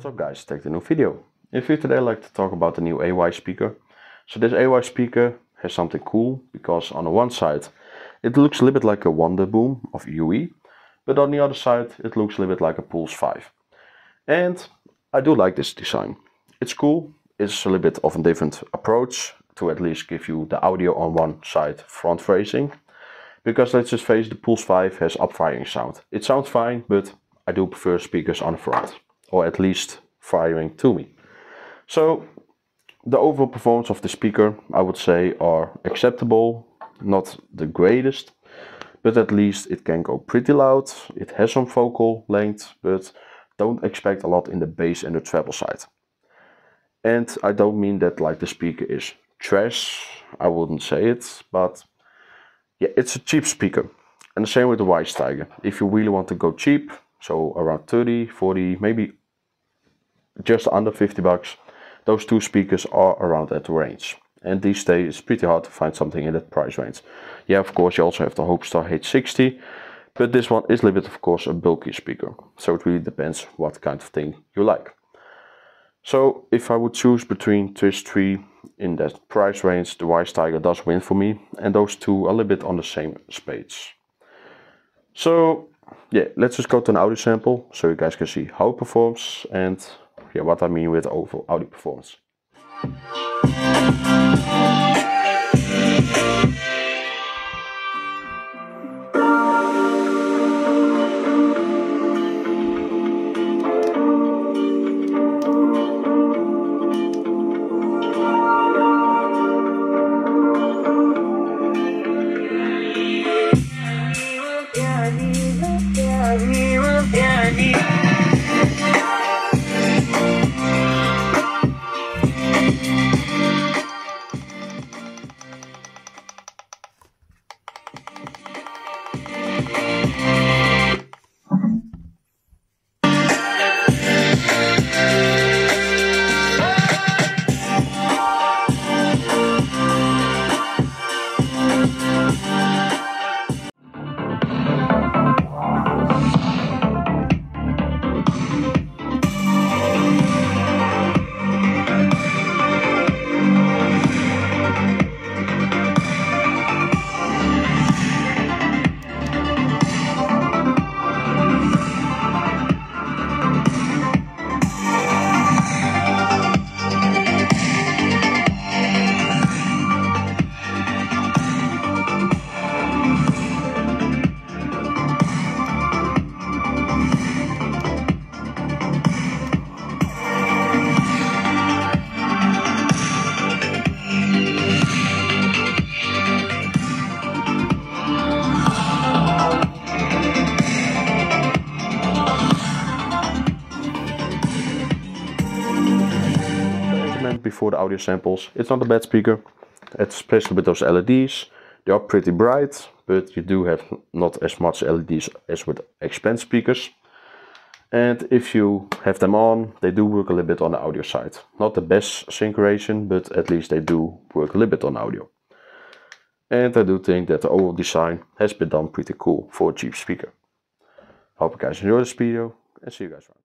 What's up guys, take the new video. In the video today I'd like to talk about the new AY speaker. So this AY speaker has something cool, because on the one side it looks a little bit like a Wonderboom of UE, but on the other side it looks a little bit like a Pulse 5. And I do like this design. It's cool, it's a little bit of a different approach to at least give you the audio on one side front facing. Because let's just face it, the Pulse 5 has up-firing sound. It sounds fine, but I do prefer speakers on the front, or at least firing to me. So the overall performance of the speaker, I would say, are acceptable, not the greatest, but at least it can go pretty loud. It has some vocal length, but don't expect a lot in the bass and the treble side. And I don't mean that like the speaker is trash, I wouldn't say it, but yeah, it's a cheap speaker. And the same with the Wise Tiger. If you really want to go cheap, so around 30, 40, maybe just under 50 bucks, those two speakers are around that range. And these days it's pretty hard to find something in that price range. Yeah, of course you also have the Hopestar H60, but this one is a little bit, of course, a bulky speaker. So it really depends what kind of thing you like. So if I would choose between these three in that price range, the Wise Tiger does win for me, and those two are a little bit on the same space. So yeah, let's just go to an audio sample so you guys can see how it performs and yeah, what I mean with overall audio performance. Before the audio samples, it's not a bad speaker, especially with those LEDs. They are pretty bright, but you do have not as much LEDs as with expensive speakers. And if you have them on, they do work a little bit on the audio side. Not the best synchronization, but at least they do work a little bit on audio. And I do think that the overall design has been done pretty cool for a cheap speaker. Hope you guys enjoyed this video and see you guys around.